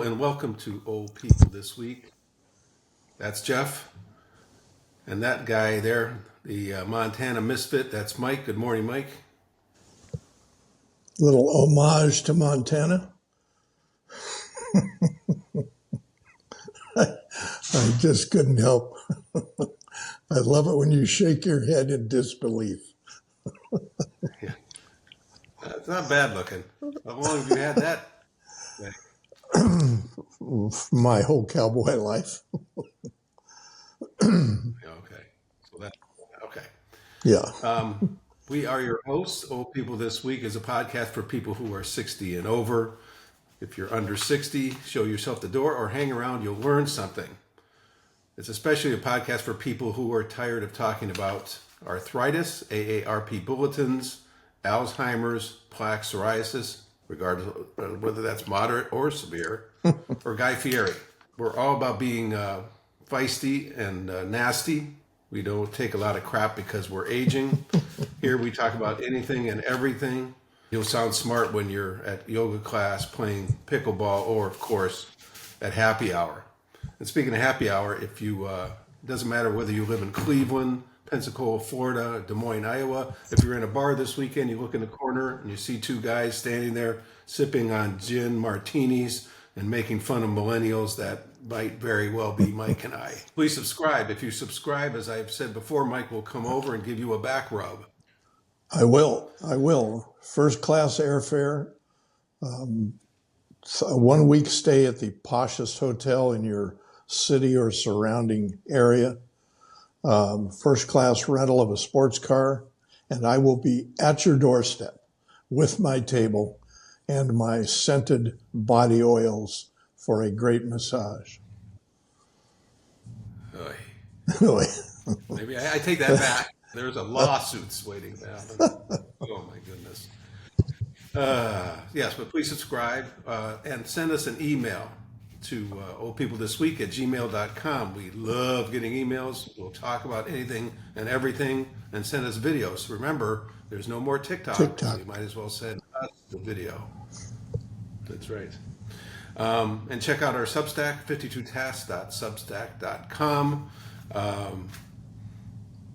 and welcome to Old People This Week. That's Jeff. And that guy there, the Montana Misfit, that's Mike. Good morning, Mike. Little homage to Montana. I just couldn't help. I love it when you shake your head in disbelief. Yeah. It's not bad looking. How long have you had that? My whole cowboy life. Okay. So that, okay. Yeah. We are your hosts. Old People This Week is a podcast for people who are 60 and over. If you're under 60, show yourself the door or hang around, you'll learn something. It's especially a podcast for people who are tired of talking about arthritis, AARP bulletins, Alzheimer's, plaque psoriasis, regardless of whether that's moderate or severe, or Guy Fieri. We're all about being feisty and nasty. We don't take a lot of crap because we're aging. Here we talk about anything and everything. You'll sound smart when you're at yoga class playing pickleball or, of course, at happy hour. And speaking of happy hour, if you, it doesn't matter whether you live in Cleveland, Pensacola, Florida, Des Moines, Iowa. If you're in a bar this weekend, you look in the corner and you see two guys standing there sipping on gin martinis and making fun of millennials. That might very well be Mike and I. Please subscribe. If you subscribe, as I've said before, Mike will come over and give you a back rub. I will. First class airfare. A 1 week stay at the poshest hotel in your city or surrounding area. First class rental of a sports car. And I will be at your doorstep with my table and my scented body oils for a great massage. Oy. Maybe I take that back. There's a lawsuit waiting to happen. Oh my goodness. Yes, but please subscribe and send us an email to oldpeoplethisweek@gmail.com. We love getting emails. We'll talk about anything and everything and send us videos. Remember, there's no more TikTok. So you might as well send us the video. That's right. And check out our Substack, 52tasks.substack.com.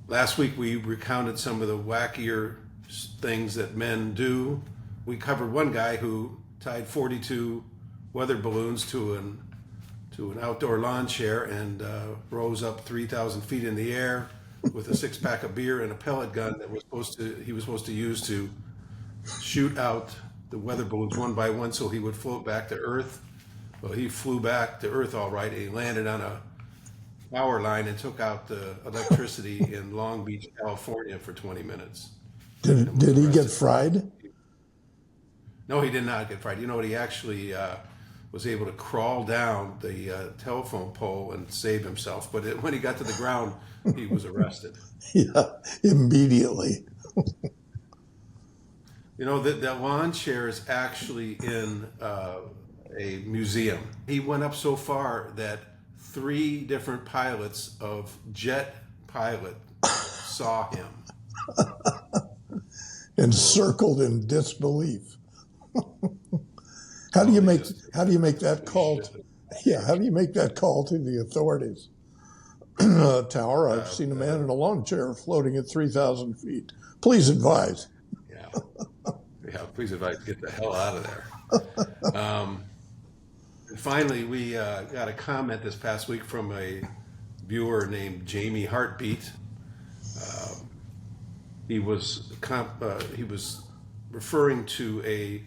Last week we recounted some of the wackier things that men do. We covered one guy who tied 42 weather balloons to an outdoor lawn chair and rose up 3,000 feet in the air with a 6-pack of beer and a pellet gun that he was supposed to use to shoot out the weather balloons one by one so he would float back to Earth. Well, he flew back to Earth all right. He landed on a power line and took out the electricity in Long Beach, California for 20 minutes. Did he get fried? No, he did not get fried. You know what? He actually was able to crawl down the telephone pole and save himself. But when he got to the ground, he was arrested. Yeah, immediately. You know, that lawn chair is actually in a museum. He went up so far that 3 different pilots of jet pilot saw him. Encircled in disbelief. How do you make that call? How do you make that call to the authorities? Tower, I've seen a man in a lawn chair floating at 3,000 feet. Please advise. Yeah, please advise, get the hell out of there. And finally, we got a comment this past week from a viewer named Jamie Heartbeat. He was referring to a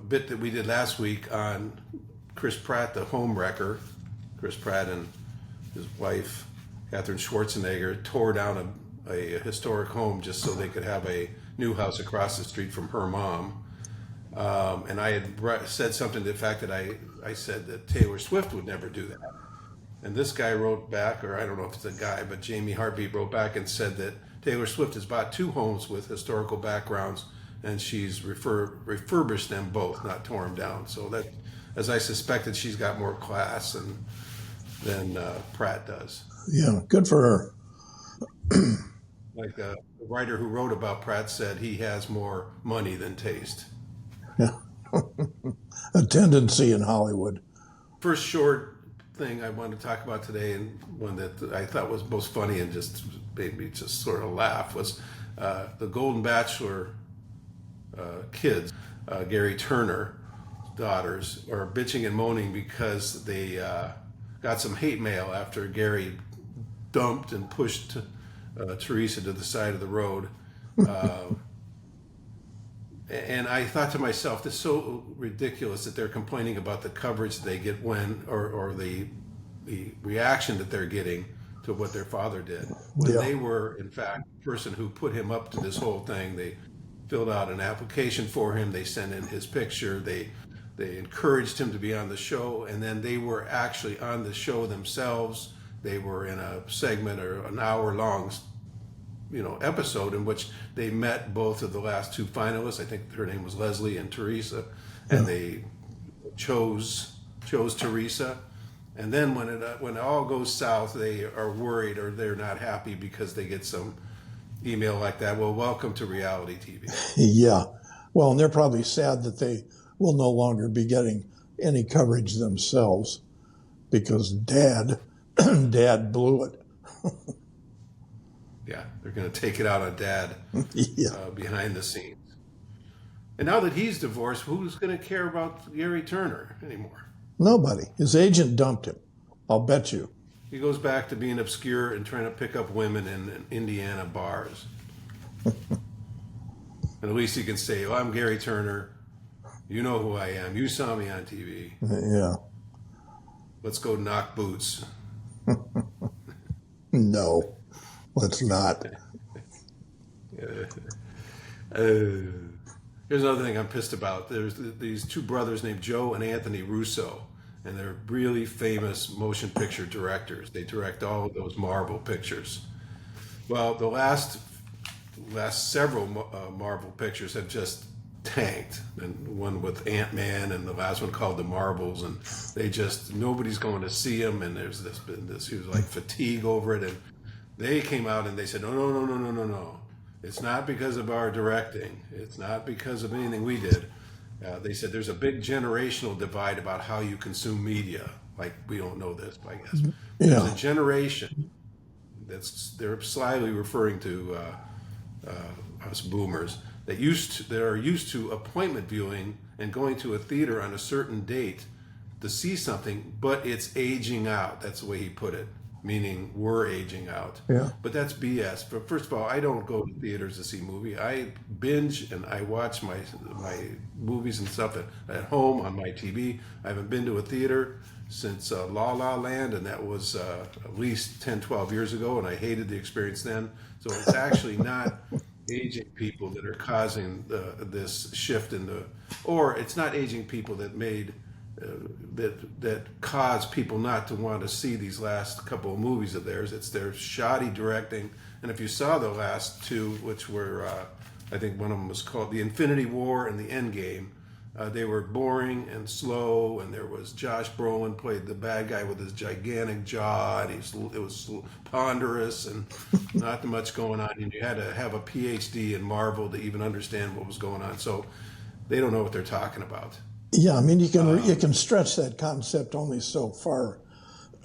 bit that we did last week on Chris Pratt, the home wrecker. Chris Pratt and his wife, Katherine Schwarzenegger, tore down a historic home just so they could have a new house across the street from her mom. And I had said something to the fact that I said that Taylor Swift would never do that. And this guy wrote back, or I don't know if it's a guy, but Jamie Heartbeat wrote back and said that Taylor Swift has bought 2 homes with historical backgrounds and she's refurbished them both, not tore them down. So that, as I suspected, she's got more class than Pratt does. Yeah, good for her. Like the writer who wrote about Pratt said, he has more money than taste. Yeah. A tendency in Hollywood. first short thing I wanted to talk about today, and one that I thought was most funny and just made me just sort of laugh, was the Golden Bachelor kids, Gerry Turner daughters, are bitching and moaning because they got some hate mail after Gerry dumped and pushed Teresa to the side of the road. And I thought to myself, this is so ridiculous that they're complaining about the coverage they get when, or the reaction that they're getting to what their father did. When they were, in fact, the person who put him up to this whole thing. They filled out an application for him. They sent in his picture. They encouraged him to be on the show, and then they were actually on the show themselves. They were in a segment or an hour-long, episode in which they met both of the last two finalists. I think her name was Leslie and Teresa, and they chose Teresa. And then when it all goes south, they are worried or they're not happy because they get some email like that. Well, welcome to reality TV. Yeah. Well, and they're probably sad that they will no longer be getting any coverage themselves because Dad blew it. Yeah, they're going to take it out on Dad behind the scenes. And now that he's divorced, who's going to care about Gerry Turner anymore? Nobody. His agent dumped him. I'll bet you. He goes back to being obscure and trying to pick up women in Indiana bars. And at least he can say, "Oh, I'm Gerry Turner. You know who I am. You saw me on TV. Yeah. Let's go knock boots." No, let's not. Here's another thing I'm pissed about. There's these two brothers named Joe and Anthony Russo, and they're really famous motion picture directors. They direct all of those Marvel pictures. Well, the last several Marvel pictures have just tanked, and one with Ant-Man and the last one called The Marvels, and nobody's going to see them, and there's been this huge fatigue over it, and they came out and they said, no, it's not because of our directing, it's not because of anything we did. They said there's a big generational divide about how you consume media. Like, we don't know this, I guess. There's a generation they're slyly referring to us boomers that are used to appointment viewing and going to a theater on a certain date to see something, but it's aging out. That's the way he put it, meaning we're aging out. Yeah. But that's BS. But first of all, I don't go to theaters to see movies. I binge and I watch my movies and stuff at home on my TV. I haven't been to a theater since La La Land, and that was at least 10, 12 years ago, and I hated the experience then. So it's actually not aging people that are causing this shift or it's not aging people that made that caused people not to want to see these last couple of movies of theirs. It's their shoddy directing. And if you saw the last two, which were I think one of them was called The Infinity War and The Endgame, they were boring and slow, and there was Josh Brolin played the bad guy with his gigantic jaw, and it was ponderous and not much going on, and you had to have a PhD in Marvel to even understand what was going on. So they don't know what they're talking about. Yeah, I mean, you can stretch that concept only so far.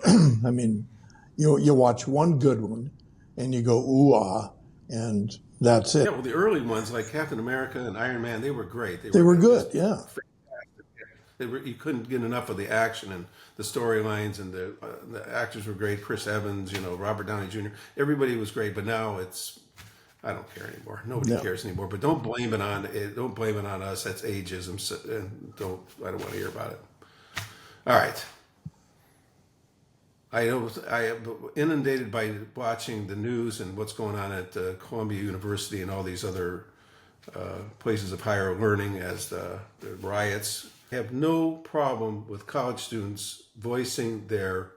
I mean, you watch one good one, and you go ooh-ah, and that's it. Yeah, well, the early ones like Captain America and Iron Man, they were great. They were good, yeah. Fantastic. You couldn't get enough of the action and the storylines, and the actors were great. Chris Evans, Robert Downey Jr. Everybody was great, but now I don't care anymore. Nobody cares anymore. But don't blame it on us. That's ageism, and I don't want to hear about it. All right. I am inundated by watching the news and what's going on at Columbia University and all these other places of higher learning as the riots. I have no problem with college students using their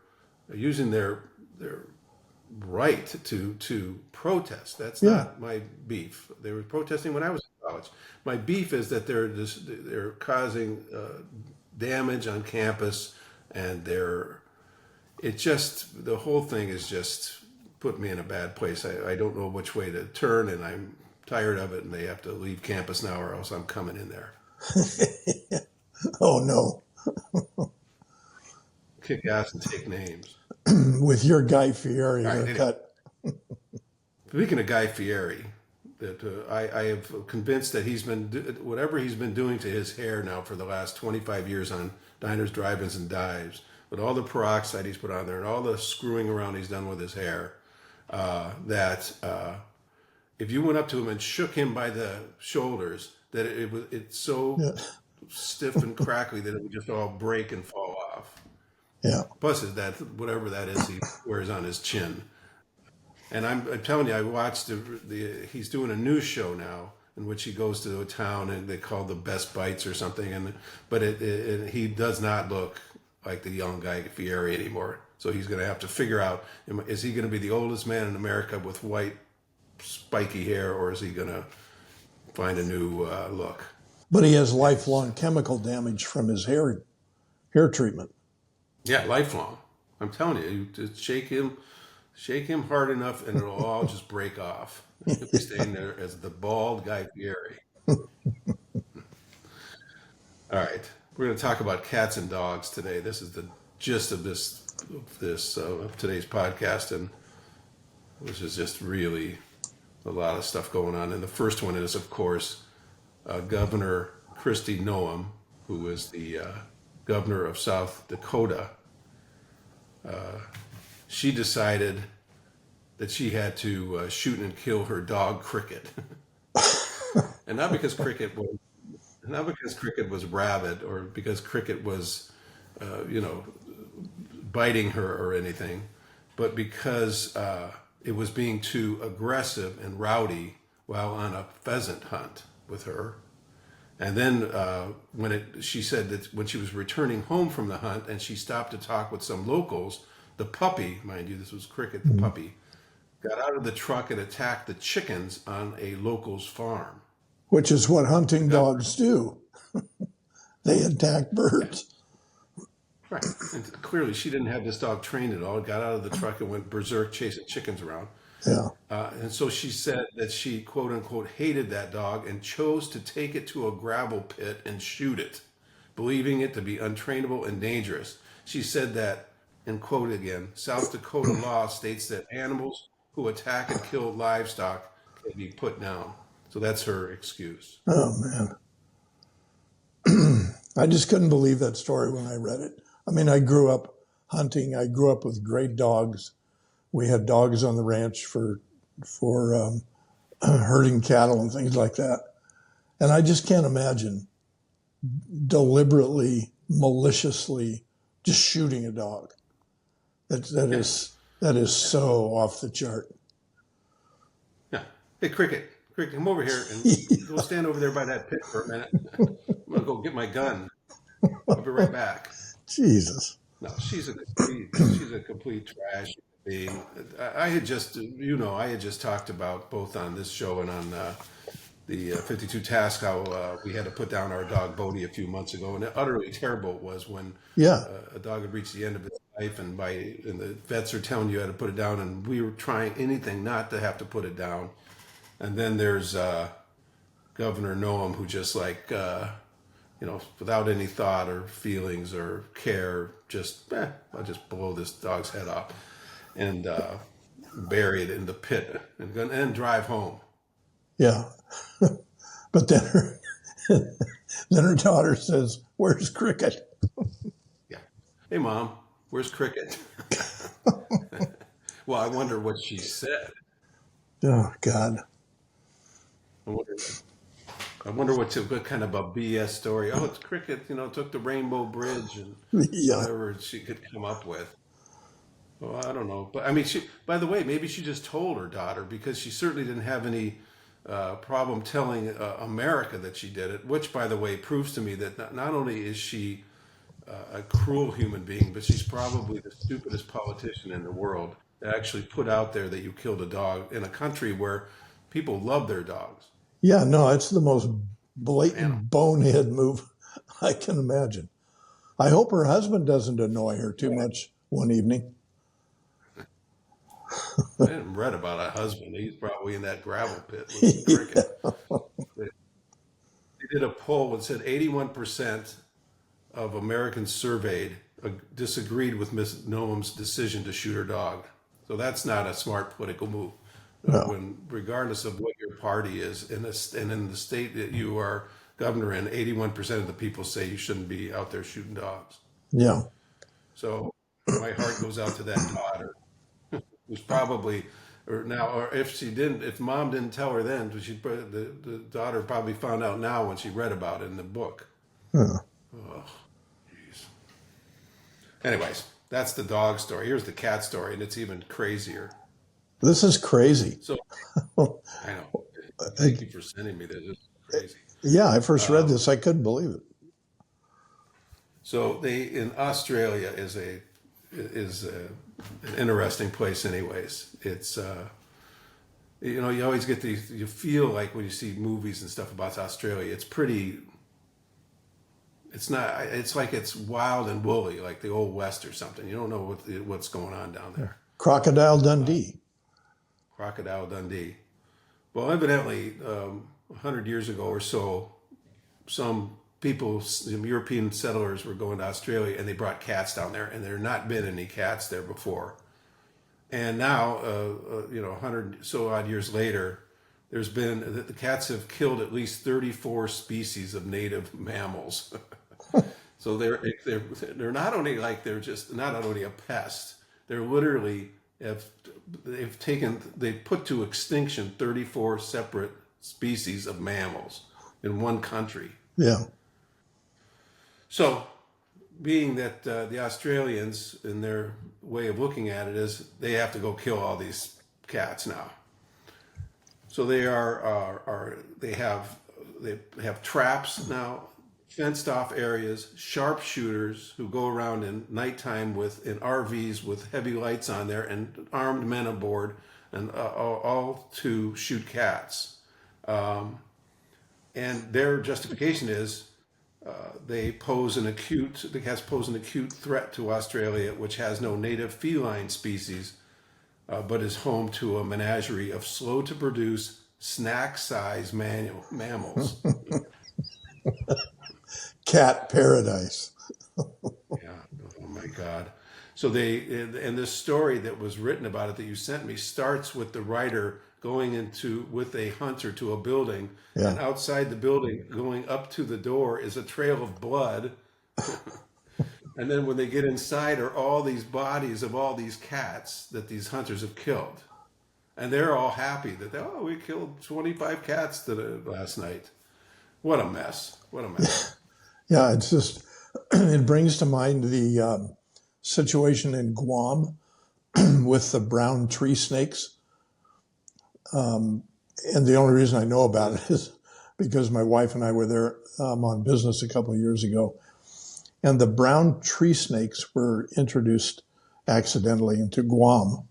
right to protest. That's not my beef. They were protesting when I was in college. My beef is that they're causing damage on campus, and the whole thing is just put me in a bad place. I don't know which way to turn, and I'm tired of it, and they have to leave campus now or else I'm coming in there. Oh, no. kick ass and take names. With your Guy Fieri All right, haircut. Speaking of Guy Fieri, that I have convinced that whatever he's been doing to his hair now for the last 25 years on diners, drive-ins, and dives, with all the peroxide he's put on there and all the screwing around he's done with his hair, that if you went up to him and shook him by the shoulders, that it's so stiff and crackly that it would just all break and fall off. Yeah. Plus, that whatever that is he wears on his chin. And I'm telling you, I watched he's doing a news show now in which he goes to a town and they call the Best Bites or something. But he does not look like the young Guy Fieri anymore. So he's going to have to figure out, is he going to be the oldest man in America with white spiky hair, or is he going to find a new look? But he has lifelong chemical damage from his hair treatment. Yeah, lifelong. I'm telling you, you just shake him hard enough and it'll all just break off. He'll be staying there as the bald Guy Fieri. All right, we're going to talk about cats and dogs today. This is the gist of today's podcast, and this is just really a lot of stuff going on. And the first one is, of course, Governor Kristi Noem, who is the governor of South Dakota. She decided that she had to shoot and kill her dog Cricket, and not because Cricket was rabid or because Cricket was, biting her or anything, but because it was being too aggressive and rowdy while on a pheasant hunt with her. And then she said that when she was returning home from the hunt and she stopped to talk with some locals, the puppy, mind you, this was Cricket, the puppy, got out of the truck and attacked the chickens on a local's farm. Which is what hunting dogs do. They attack birds. Right. And clearly she didn't have this dog trained at all. It got out of the truck and went berserk chasing chickens around. Yeah. And so she said that she, quote unquote, hated that dog and chose to take it to a gravel pit and shoot it, believing it to be untrainable and dangerous. She said that, and quote again, South Dakota law states that animals who attack and kill livestock can be put down. So that's her excuse. Oh, man. I just couldn't believe that story when I read it. I mean, I grew up hunting. I grew up with great dogs. We had dogs on the ranch for herding cattle and things like that. And I just can't imagine deliberately, maliciously just shooting a dog. That is so off the chart. Yeah. Hey, Cricket, come over here and go stand over there by that pit for a minute. I'm gonna go get my gun. I'll be right back. Jesus. No, she's a complete trash being. I had just talked about both on this show and on the 52 Task how we had to put down our dog Bodie a few months ago, and utterly terrible it was when a dog had reached the end of its life, and the vets are telling you how to put it down, and we were trying anything not to have to put it down. And then there's Governor Noem, who just without any thought or feelings or care, I'll just blow this dog's head off and bury it in the pit and drive home. Yeah. But then her daughter says, "Where's Cricket?" Yeah. Hey, Mom, where's Cricket? Well, I wonder what she said. Oh, God. I wonder what kind of a BS story. Oh, it's Cricket, took the Rainbow Bridge and whatever she could come up with. Well, I don't know. But I mean, by the way, maybe she just told her daughter, because she certainly didn't have any problem telling America that she did it, which, by the way, proves to me that not only is she a cruel human being, but she's probably the stupidest politician in the world that actually put out there that you killed a dog in a country where people love their dogs. Yeah, no, it's the most blatant bonehead move I can imagine. I hope her husband doesn't annoy her too much one evening. I hadn't read about a husband. He's probably in that gravel pit with the Cricket. They did a poll that said 81% of Americans surveyed disagreed with Miss Noem's decision to shoot her dog. So that's not a smart political move. No. When, regardless of what your party is, and in the state that you are governor in, 81% of the people say you shouldn't be out there shooting dogs. Yeah. So my heart goes out to that daughter, who's probably, or if mom didn't tell her then, the daughter probably found out now when she read about it in the book. Yeah. Oh, jeez. Anyways, that's the dog story. Here's the cat story, and it's even crazier. This is crazy. So I know. Thank you for sending me this. It's crazy. Yeah, I first read this. I couldn't believe it. So in Australia is an interesting place. Anyways, it's you always get these. You feel like when you see movies and stuff about Australia, it's pretty. It's not. It's like it's wild and woolly, like the old West or something. You don't know what's going on down there. Crocodile Dundee. Crocodile Dundee. Well, evidently, 100 years ago or so, some European settlers were going to Australia and they brought cats down there, and there had not been any cats there before. And now, 100 so odd years later, the cats have killed at least 34 species of native mammals. So they're not only not only a pest, they're literally they put to extinction 34 separate species of mammals in one country. Yeah. So, being that the Australians, in their way of looking at it, is they have to go kill all these cats now. So they they have traps now, fenced off areas, sharpshooters who go around in nighttime in RVs with heavy lights on there, and armed men aboard, and all to shoot cats. And their justification is the cats pose an acute threat to Australia, which has no native feline species, but is home to a menagerie of slow-to-produce, snack-sized mammals. Cat paradise. Yeah. Oh my God. So and this story that was written about it that you sent me starts with the writer going with a hunter to a building, Yeah. and outside the building, going up to the door, is a trail of blood. And then when they get inside are all these bodies of all these cats that these hunters have killed. And they're all happy that, we killed 25 cats last night. What a mess. What a mess. Yeah, it's just, it brings to mind the situation in Guam with the brown tree snakes. And the only reason I know about it is because my wife and I were there on business a couple of years ago. And the brown tree snakes were introduced accidentally into Guam.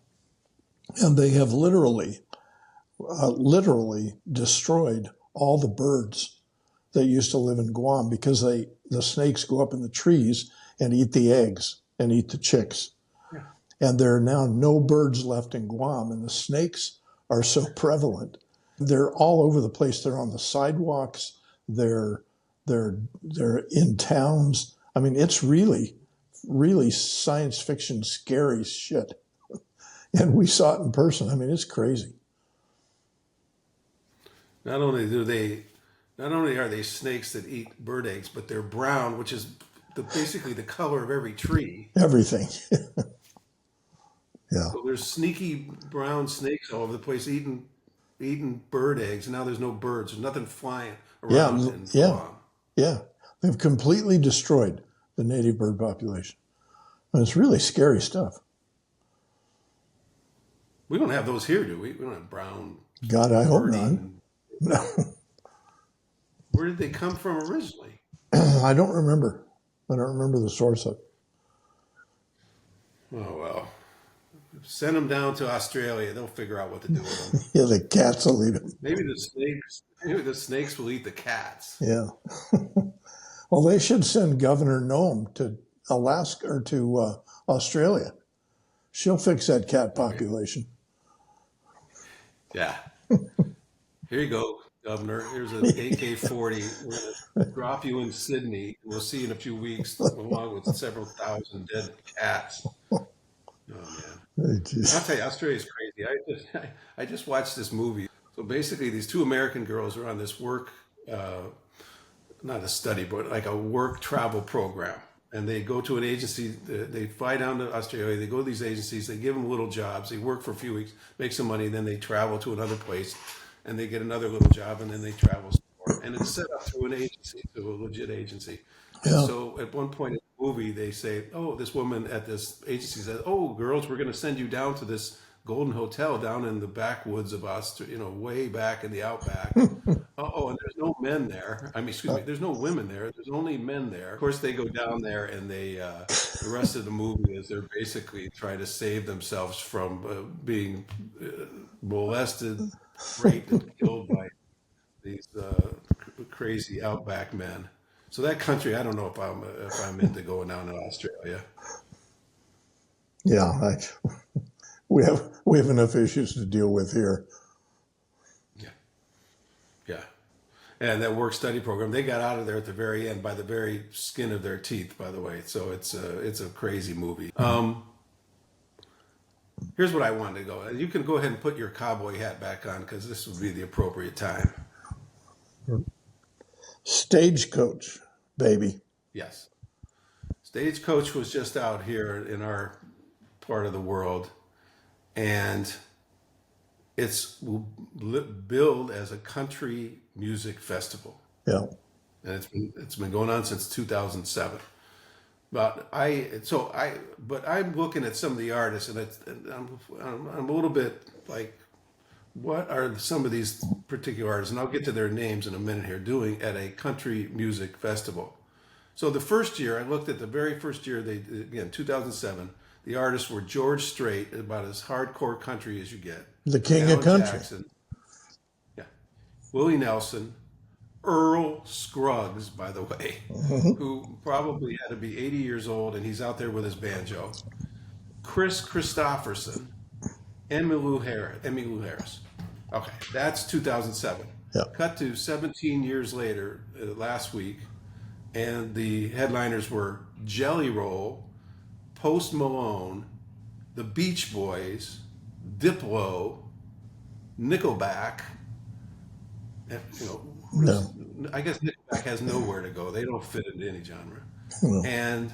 And they have literally destroyed all the birds that used to live in Guam, because the snakes go up in the trees and eat the eggs and eat the chicks. Yeah. And there are now no birds left in Guam, and the snakes are so prevalent. They're all over the place. They're on the sidewalks. They're in towns. I mean, it's really, really science fiction, scary shit. And we saw it in person. I mean, it's crazy. Not only are they snakes that eat bird eggs, but they're brown, which is basically the color of every tree. Everything. Yeah. So there's sneaky brown snakes all over the place eating bird eggs, and now there's no birds. There's nothing flying around in Guam. Yeah. They've completely destroyed the native bird population. And it's really scary stuff. We don't have those here, do we? We don't have brown. God, I hope not. No. Where did they come from originally? I don't remember. I don't remember the source of it. Oh, well. Send them down to Australia. They'll figure out what to do with them. Yeah, the cats will eat them. Maybe the snakes will eat the cats. Yeah. Well, they should send Governor Noem to Alaska or to Australia. She'll fix that cat population. Yeah. Here you go. Governor. Here's an AK-40. We're going to drop you in Sydney. We'll see you in a few weeks, along with several thousand dead cats. Oh man, I'll tell you, Australia's crazy. I just watched this movie. So basically, these two American girls are on this work, uh, not a study, but like a work travel program. And they go to an agency, they fly down to Australia, they go to these agencies, they give them little jobs, they work for a few weeks, make some money, then they travel to another place and they get another little job and then they travel some more. And it's set up through an agency, through a legit agency. And Yeah. so at one point in the movie, they say, oh, this woman at this agency says, oh, girls, we're going to send you down to this golden hotel down in the backwoods of Australia, way back in the outback. Oh, and there's no men there. I mean, excuse me, there's no women there. There's only men there. Of course, they go down there, and the rest of the movie is they're basically trying to save themselves from being molested, raped, and killed by these crazy outback men. So that country, I don't know if I'm into going down to Australia. Yeah. We have enough issues to deal with here. Yeah, yeah. And that work study program, they got out of there at the very end by the very skin of their teeth, by the way. So it's a crazy movie. Here's what I wanted to go. You can go ahead and put your cowboy hat back on because this would be the appropriate time. Stagecoach, baby. Yes. Stagecoach was just out here in our part of the world, and it's billed as a country music festival, Yeah. and it's been going on since 2007. But I'm looking at some of the artists, and I'm a little bit like, what are some of these particular artists, and I'll get to their names in a minute here, doing at a country music festival. So the first year, I looked at the very first year, again, 2007, the artists were George Strait, about as hardcore country as you get, The king of Alan country. Jackson, yeah, Willie Nelson, Earl Scruggs, by the way, who probably had to be 80 years old, and he's out there with his banjo, Chris Christopherson, Emmylou Harris. Okay, that's 2007. Yeah. Cut to 17 years later, last week, and the headliners were Jelly Roll, Post Malone, the Beach Boys, Diplo, Nickelback. And, No. I guess Nickelback has nowhere to go. They don't fit into any genre. No. And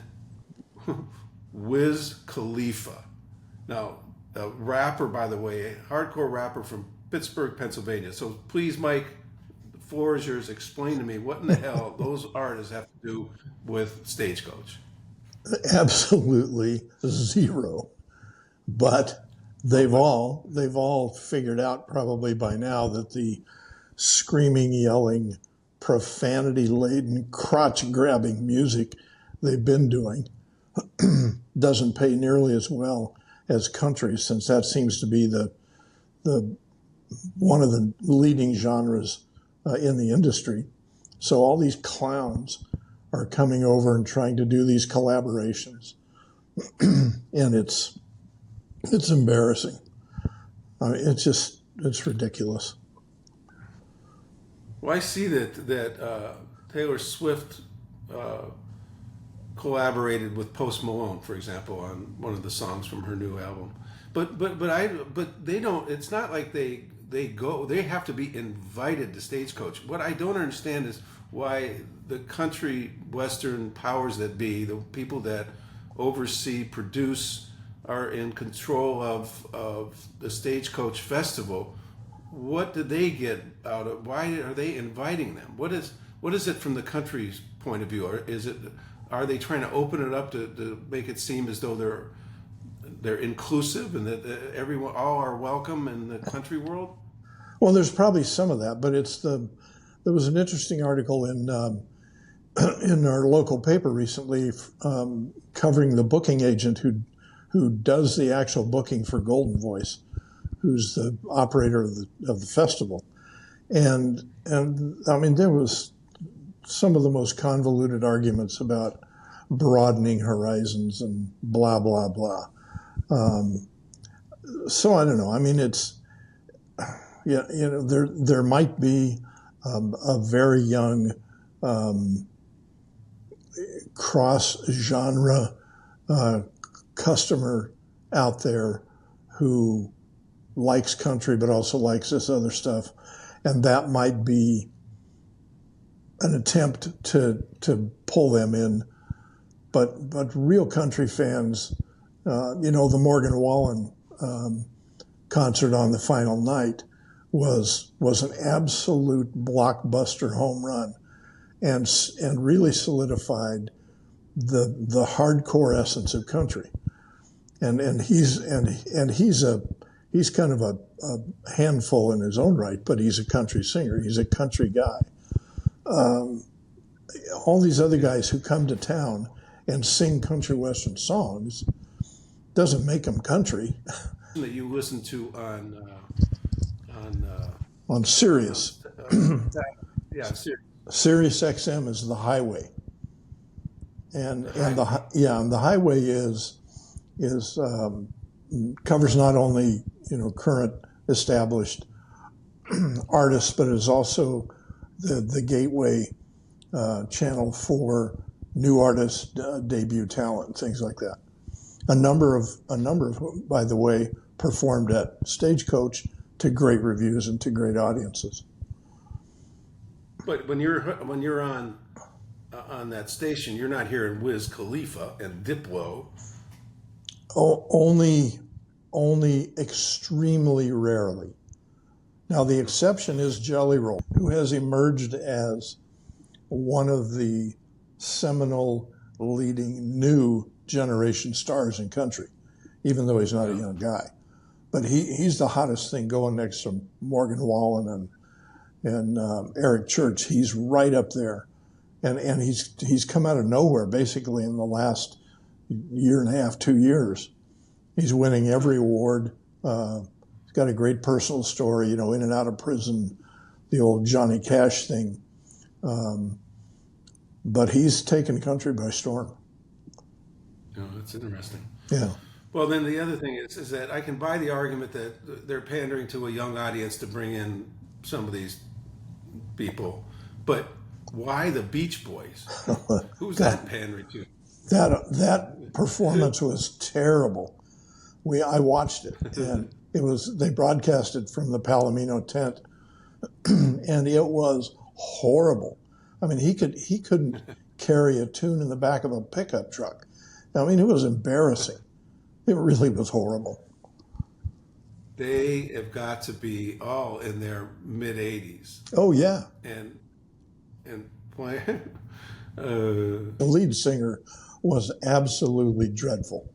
Wiz Khalifa. Now, a rapper, by the way, a hardcore rapper from Pittsburgh, Pennsylvania. So please, Mike, the floor is yours. Explain to me what in the hell those artists have to do with Stagecoach. Absolutely zero. But they've all figured out probably by now that the screaming, yelling, profanity-laden, crotch-grabbing music they've been doing doesn't pay nearly as well as country, since that seems to be the one of the leading genres in the industry. So all these clowns are coming over and trying to do these collaborations, and it's embarrassing. I mean, it's ridiculous. Well, I see that Taylor Swift collaborated with Post Malone, for example, on one of the songs from her new album. But they don't. It's not like they go. They have to be invited to Stagecoach. What I don't understand is why the country western powers that be, the people that oversee, produce, are in control of the Stagecoach Festival. What do they get out of? Why are they inviting them? What is it from the country's point of view? Or are they trying to open it up to make it seem as though they're inclusive and that everyone, all are welcome in the country world? Well, there's probably some of that, but there was an interesting article in our local paper recently covering the booking agent who does the actual booking for Golden Voice, who's the operator of the festival, and I mean, there was some of the most convoluted arguments about broadening horizons and blah blah blah. So I don't know. I mean, it's there might be a very young cross-genre customer out there who likes country but also likes this other stuff, and that might be an attempt to pull them in. But real country fans, the Morgan Wallen concert on the final night was an absolute blockbuster home run, and really solidified the hardcore essence of country. And he's kind of a handful in his own right, but he's a country singer. He's a country guy. All these other guys who come to town and sing country western songs doesn't make them country. That you listen to On Sirius. Sirius. Sirius XM is the highway, and the highway is covers not only current established artists, but is also the gateway channel for new artists, debut talent, things like that. A number of whom, by the way, performed at Stagecoach to great reviews and to great audiences. But when you're on that station, you're not hearing Wiz Khalifa and Diplo. Oh, only extremely rarely. Now the exception is Jelly Roll, who has emerged as one of the seminal leading new generation stars in country, even though he's not a young guy. But he's the hottest thing going next to Morgan Wallen and Eric Church. He's right up there, and he's come out of nowhere basically in the last year and a half, 2 years. He's winning every award. He's got a great personal story, in and out of prison, the old Johnny Cash thing. But he's taken country by storm. Oh, that's interesting. Yeah. Well, then the other thing is that I can buy the argument that they're pandering to a young audience to bring in some of these people, but why the Beach Boys? Who's that pandering to? That performance was terrible. I watched it, and they broadcast it from the Palomino tent, and it was horrible. I mean, he couldn't carry a tune in the back of a pickup truck. I mean, it was embarrassing. It really was horrible. They have got to be all in their mid-80s. Oh yeah. And play. The lead singer was absolutely dreadful.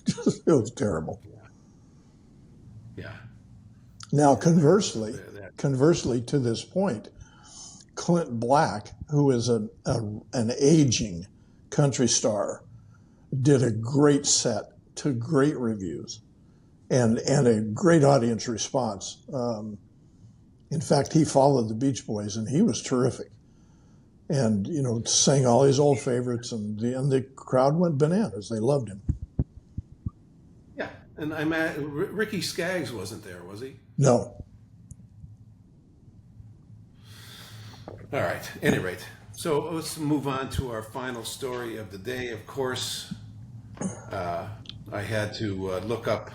It was terrible. Yeah. Now, conversely, to this point, Clint Black, who is an aging country star, did a great set to great reviews and a great audience response. In fact, he followed the Beach Boys, and he was terrific. And sang all his old favorites, and the crowd went bananas. They loved him. Yeah, and Ricky Skaggs wasn't there, was he? No. All right. Any rate, so let's move on to our final story of the day. Of course, I had to look up,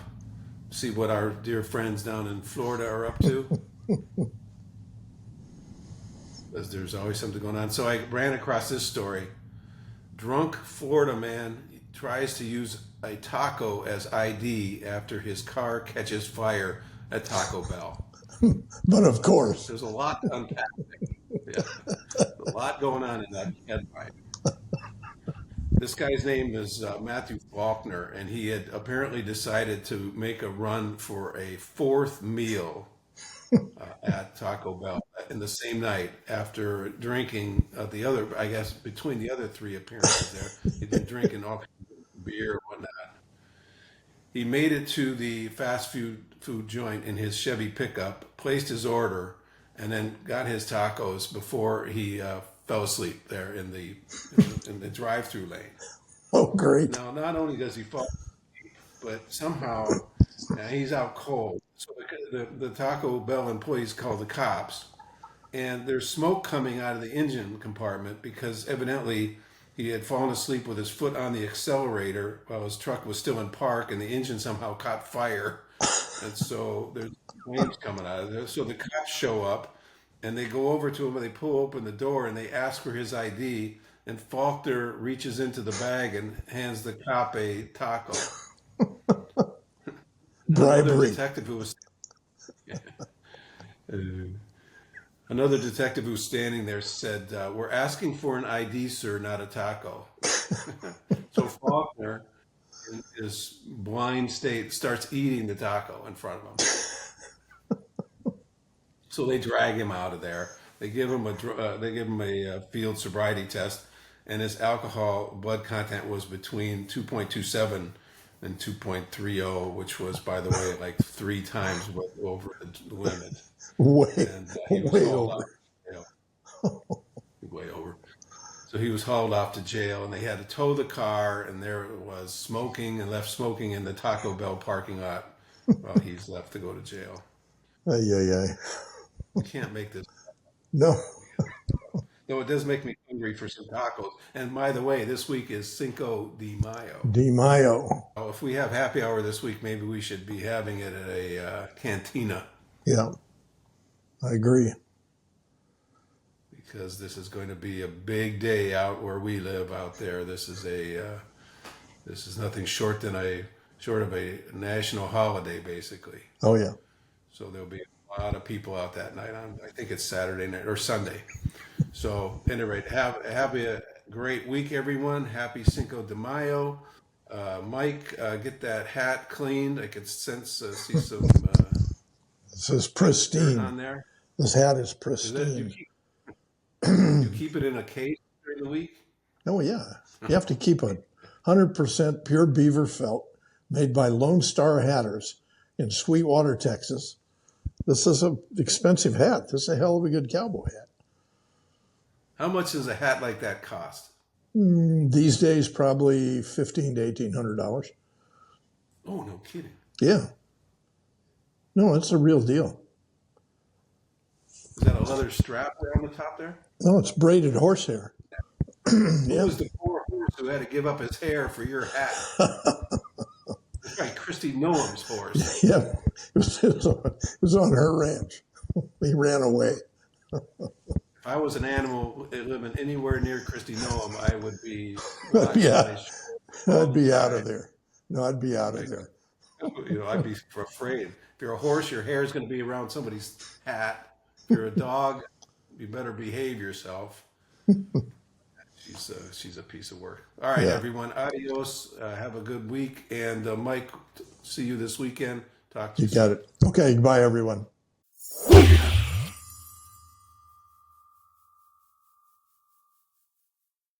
see what our dear friends down in Florida are up to. Because there's always something going on. So I ran across this story. Drunk Florida man tries to use a taco as ID after his car catches fire at Taco Bell. But of course. There's a lot to unpack. Yeah. A lot going on in that headline. This guy's name is Matthew Faulkner, and he had apparently decided to make a run for a fourth meal at Taco Bell in the same night after drinking the other, I guess, between the other three appearances there. He'd been drinking all kinds of beer and whatnot. He made it to the fast food joint in his Chevy pickup, placed his order, and then got his tacos before he fell asleep there in the drive-through lane. Oh, great. Now, not only does he fall asleep, but somehow he's out cold. So the Taco Bell employees call the cops, and there's smoke coming out of the engine compartment because evidently he had fallen asleep with his foot on the accelerator while his truck was still in park, and the engine somehow caught fire. And so there's flames coming out of there. So the cops show up and they go over to him and they pull open the door and they ask for his ID. And Faulkner reaches into the bag and hands the cop a taco. Another Bribery. detective who was another detective who was standing there said, "We're asking for an ID, sir, not a taco." So Faulkner, in his blind state, starts eating the taco in front of him. So they drag him out of there. They give him a field sobriety test, and his alcohol blood content was between 2.27 and 2.30, which was, by the way, like 3 times over the limit. Way, And he was way hauled over. off to jail. Way over. So he was hauled off to jail, and they had to tow the car, and there it was smoking and left smoking in the Taco Bell parking lot while he's left to go to jail. Ay, ay, ay. You can't make this. No. Though it does make me hungry for some tacos. And by the way, this week is Cinco de Mayo. Di Mayo. Oh, if we have happy hour this week, maybe we should be having it at a cantina, Yeah, I agree. because this is going to be a big day out where we live out there. This is nothing short of a national holiday, basically. Oh, yeah. So there'll be a lot of people out that night. I think it's Saturday night or Sunday. So, at any rate, have a great week, everyone. Happy Cinco de Mayo. Mike, get that hat cleaned. I could see some This is dirt pristine. on there. This hat is Is that, pristine. you keep it in a case during the week? Oh, yeah. You have to keep a 100% pure beaver felt made by Lone Star Hatters in Sweetwater, Texas. This is an expensive hat. This is a hell of a good cowboy hat. How much does a hat like that cost? These days, probably $1,500 to $1,800. Oh, no kidding. Yeah. No, it's a real deal. Is that a leather strap there on the top there? No, it's braided horsehair. Who Yeah. was the poor horse who had to give up his hair for your hat? That's right, Kristi Noem's horse. Yeah. It was on her ranch. He ran away. If I was an animal living anywhere near Kristi Noem, I would be Yeah. I'd be out of there. No, I'd be out of there. I'd be afraid. If you're a horse, your hair is going to be around somebody's hat. If you're a dog, you better behave yourself. She's a piece of work. All right, Yeah. everyone. Adios. Have a good week. And Mike, see you this weekend. Talk to You you got soon. it. Okay. Bye, everyone.